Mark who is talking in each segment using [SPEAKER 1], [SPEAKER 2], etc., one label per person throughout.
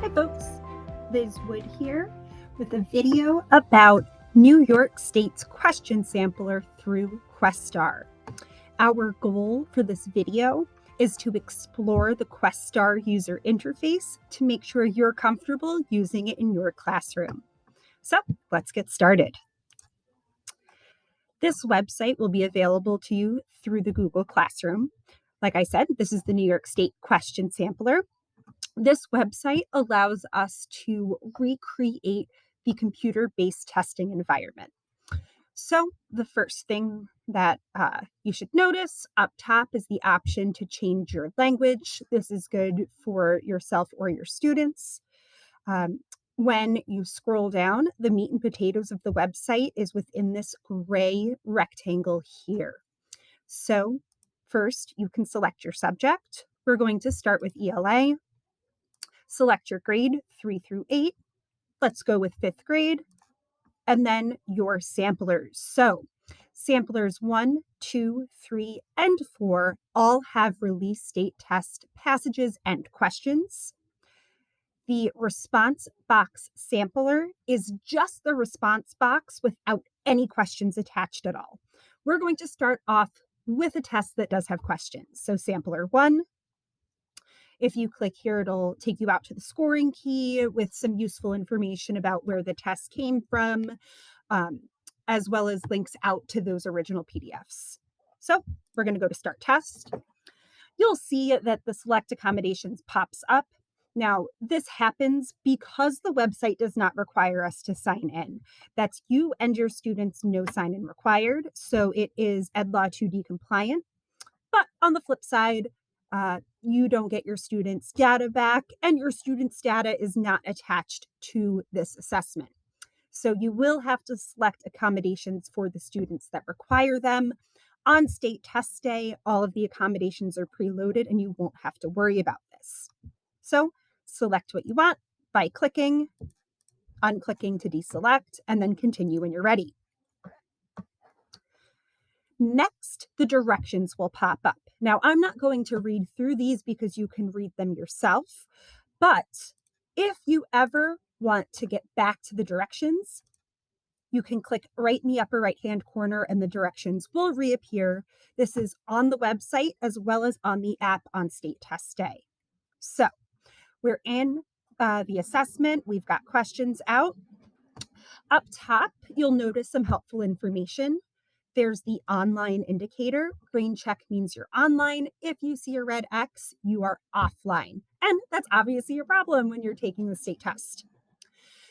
[SPEAKER 1] Hi folks, Liz Wood here with a video about New York State's question sampler through Questar. Our goal for this video is to explore the Questar user interface to make sure you're comfortable using it in your classroom. So let's get started. This website will be available to you through the Google Classroom. Like I said, this is the New York State question sampler. This website allows us to recreate the computer-based testing environment. So the first thing that you should notice up top is the option to change your language. This is good for yourself or your students. When you scroll down, the meat and potatoes of the website is within this gray rectangle here. So first, you can select your subject. We're going to start with ELA. Select your grade 3 through 8. Let's go with 5th grade. And then your samplers. So samplers 1, 2, 3, and 4 all have release date test passages and questions. The response box sampler is just the response box without any questions attached at all. We're going to start off with a test that does have questions. So sampler 1. If you click here, it'll take you out to the scoring key with some useful information about where the test came from, as well as links out to those original PDFs. So we're going to go to Start Test. You'll see that the Select Accommodations pops up. Now, this happens because the website does not require us to sign in. That's you and your students, no sign-in required. So it is EdLaw 2D compliant. But on the flip side, you don't get your students' data back, and your students' data is not attached to this assessment. So you will have to select accommodations for the students that require them. On state test day, all of the accommodations are preloaded, and you won't have to worry about this. So select what you want by clicking, unclicking to deselect, and then continue when you're ready. Next, the directions will pop up. Now, I'm not going to read through these because you can read them yourself, but if you ever want to get back to the directions, you can click right in the upper right-hand corner and the directions will reappear. This is on the website as well as on the app on state test day. So we're in the assessment. We've got questions out. Up top, you'll notice some helpful information. There's the online indicator. Green check means you're online. If you see a red X, you are offline. And that's obviously a problem when you're taking the state test.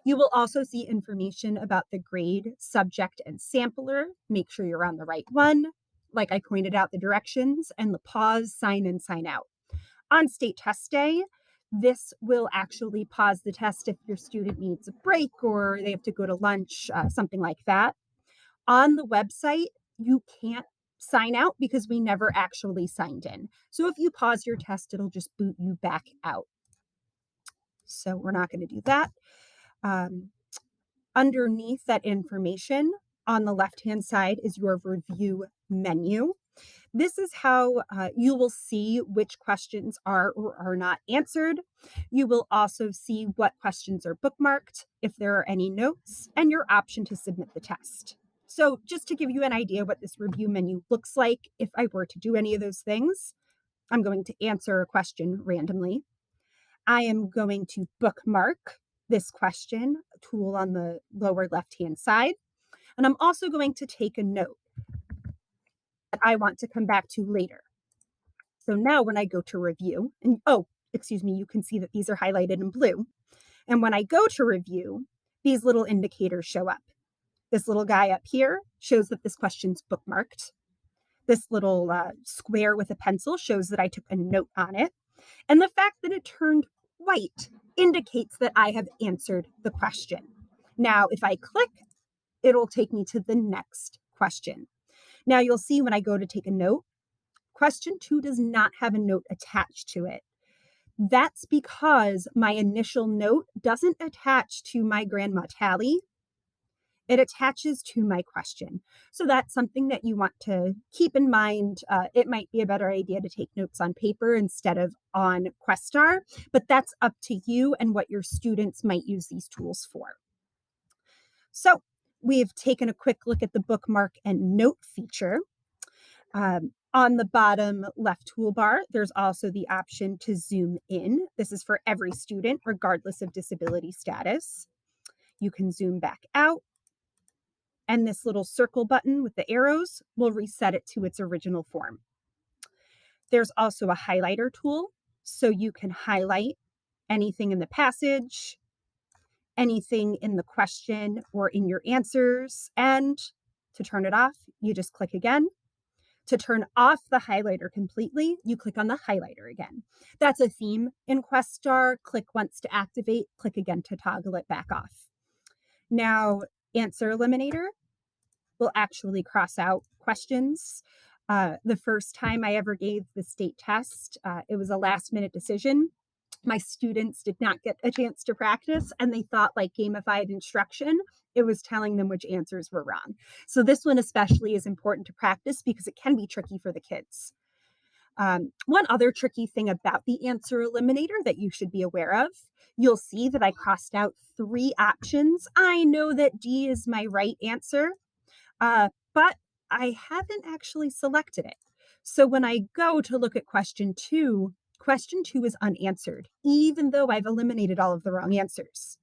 [SPEAKER 1] You will also see information about the grade, subject, and sampler. Make sure you're on the right one. Like I pointed out, the directions and the pause, sign in, sign out. On state test day, this will actually pause the test if your student needs a break or they have to go to lunch, something like that. On the website, you can't sign out because we never actually signed in. So if you pause your test, it'll just boot you back out. So we're not going to do that. Underneath that information on the left-hand side is your review menu. This is how you will see which questions are or are not answered. You will also see what questions are bookmarked, if there are any notes, and your option to submit the test. So just to give you an idea what this review menu looks like, if I were to do any of those things, I'm going to answer a question randomly. I am going to bookmark this question, a tool on the lower left-hand side, and I'm also going to take a note that I want to come back to later. So now when I go to review, and you can see that these are highlighted in blue. And when I go to review, these little indicators show up. This little guy up here shows that this question's bookmarked. This little square with a pencil shows that I took a note on it. And the fact that it turned white indicates that I have answered the question. Now, if I click, it'll take me to the next question. Now, you'll see when I go to take a note, question 2 does not have a note attached to it. That's because my initial note doesn't attach to my grandma tally. It attaches to my question. So that's something that you want to keep in mind. It might be a better idea to take notes on paper instead of on Questar, but that's up to you and what your students might use these tools for. So we've taken a quick look at the bookmark and note feature. On the bottom left toolbar, there's also the option to zoom in. This is for every student, regardless of disability status. You can zoom back out, and this little circle button with the arrows will reset it to its original form. There's also a highlighter tool, so you can highlight anything in the passage, anything in the question or in your answers, and to turn it off, you just click again. To turn off the highlighter completely, you click on the highlighter again. That's a theme in Questar. Click once to activate, click again to toggle it back off. Now, Answer Eliminator will actually cross out questions. The first time I ever gave the state test, it was a last-minute decision. My students did not get a chance to practice, and they thought, like gamified instruction, it was telling them which answers were wrong. So this one especially is important to practice because it can be tricky for the kids. One other tricky thing about the answer eliminator that you should be aware of, you'll see that I crossed out 3 options. I know that D is my right answer, but I haven't actually selected it. So when I go to look at question 2 is unanswered, even though I've eliminated all of the wrong answers.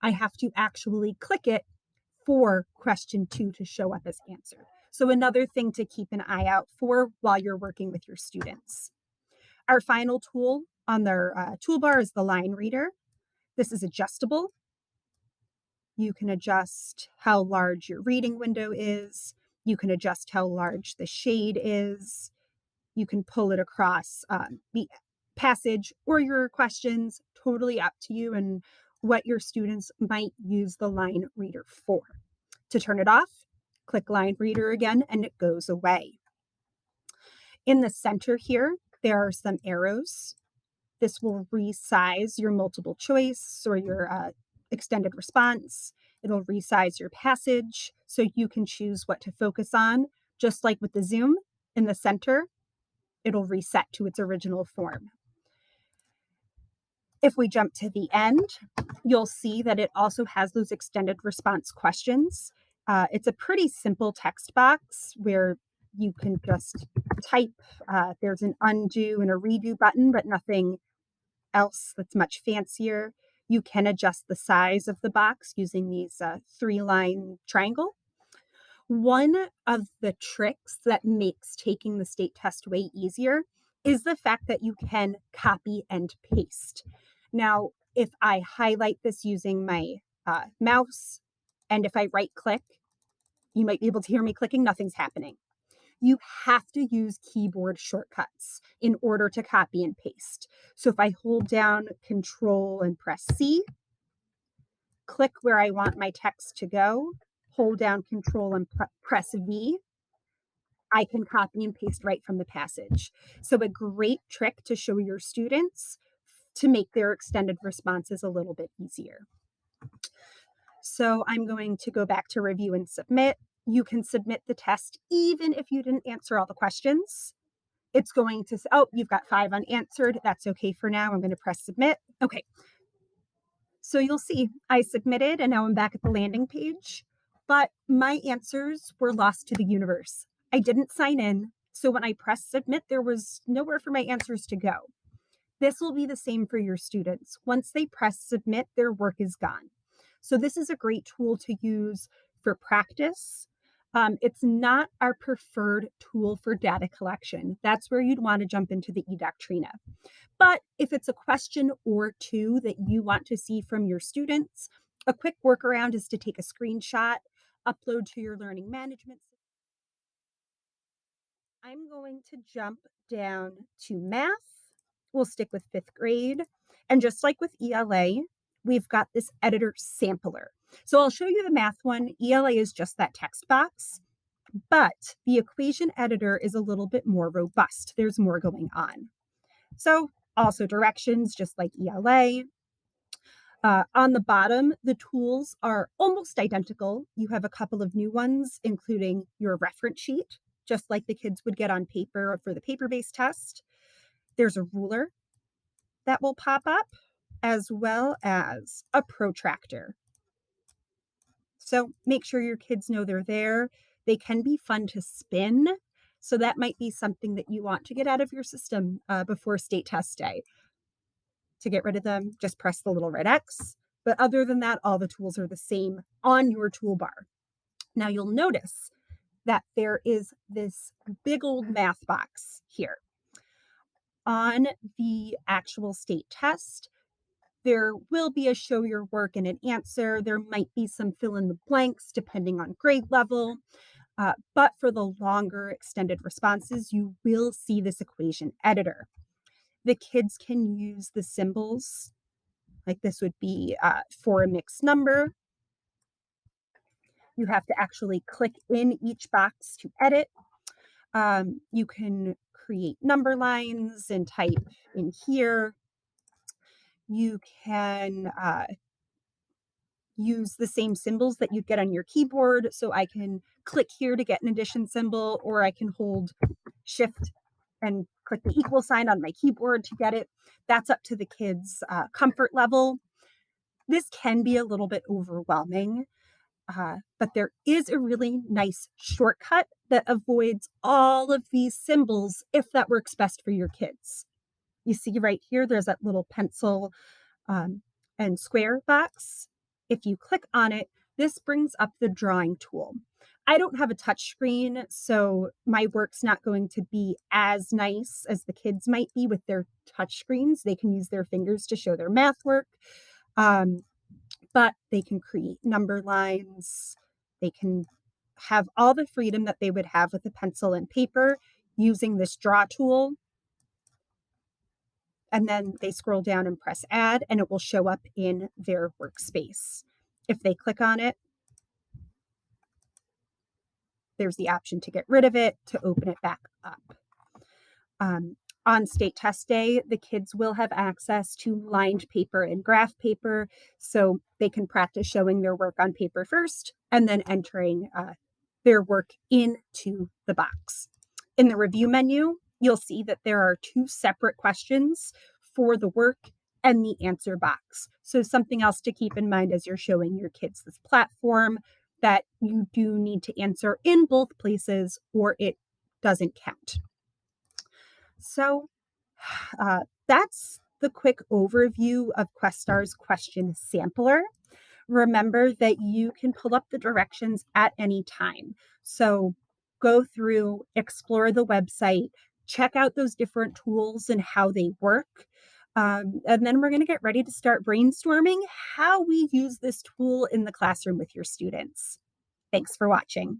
[SPEAKER 1] I have to actually click it for question 2 to show up as answered. So another thing to keep an eye out for while you're working with your students. Our final tool on their toolbar is the line reader. This is adjustable. You can adjust how large your reading window is. You can adjust how large the shade is. You can pull it across the passage or your questions, totally up to you and what your students might use the line reader for. To turn it off, click line reader again and it goes away. In the center here, there are some arrows. This will resize your multiple choice or your extended response. It'll resize your passage so you can choose what to focus on. Just like with the zoom in the center, it'll reset to its original form. If we jump to the end, you'll see that it also has those extended response questions. It's a pretty simple text box where you can just type. There's an undo and a redo button, but nothing else that's much fancier. You can adjust the size of the box using these 3-line triangle. One of the tricks that makes taking the state test way easier is the fact that you can copy and paste. Now, if I highlight this using my mouse, and if I right click, you might be able to hear me clicking, nothing's happening. You have to use keyboard shortcuts in order to copy and paste. So if I hold down Control and press C, click where I want my text to go, hold down Control and press V, I can copy and paste right from the passage. So a great trick to show your students to make their extended responses a little bit easier. So I'm going to go back to review and submit. You can submit the test even if you didn't answer all the questions. It's going to say, oh, you've got 5 unanswered. That's okay for now. I'm going to press submit. Okay. So you'll see I submitted and now I'm back at the landing page, but my answers were lost to the universe. I didn't sign in. So when I pressed submit, there was nowhere for my answers to go. This will be the same for your students. Once they press submit, their work is gone. So this is a great tool to use for practice. It's not our preferred tool for data collection. That's where you'd want to jump into the eDoctrina. But if it's a question or 2 that you want to see from your students, a quick workaround is to take a screenshot, upload to your learning management system. I'm going to jump down to math. We'll stick with 5th grade. And just like with ELA, we've got this editor sampler. So I'll show you the math one. ELA is just that text box, but the equation editor is a little bit more robust. There's more going on. So also directions, just like ELA. On the bottom, the tools are almost identical. You have a couple of new ones, including your reference sheet, just like the kids would get on paper for the paper-based test. There's a ruler that will pop up, as well as a protractor. So make sure your kids know they're there. They can be fun to spin. So that might be something that you want to get out of your system before state test day. To get rid of them, just press the little red X. But other than that, all the tools are the same on your toolbar. Now you'll notice that there is this big old math box here. On the actual state test, there will be a show your work and an answer. There might be some fill in the blanks depending on grade level. But for the longer extended responses, you will see this equation editor. The kids can use the symbols, like this would be for a mixed number. You have to actually click in each box to edit. You can create number lines and type in here. You can use the same symbols that you'd get on your keyboard. So I can click here to get an addition symbol, or I can hold Shift and click the equal sign on my keyboard to get it. That's up to the kids' comfort level. This can be a little bit overwhelming, but there is a really nice shortcut that avoids all of these symbols if that works best for your kids. You see right here, there's that little pencil and square box. If you click on it, this brings up the drawing tool. I don't have a touch screen, so my work's not going to be as nice as the kids might be with their touch screens. They can use their fingers to show their math work, but they can create number lines. They can have all the freedom that they would have with a pencil and paper using this draw tool. And then they scroll down and press add, and it will show up in their workspace. If they click on it, there's the option to get rid of it, to open it back up. On state test day, the kids will have access to lined paper and graph paper, so they can practice showing their work on paper first and then entering their work into the box. In the review menu, you'll see that there are two separate questions for the work and the answer box. So something else to keep in mind as you're showing your kids this platform, that you do need to answer in both places or it doesn't count. So that's the quick overview of Questar's question sampler. Remember that you can pull up the directions at any time. So go through, explore the website, check out those different tools and how they work. And then we're going to get ready to start brainstorming how we use this tool in the classroom with your students. Thanks for watching.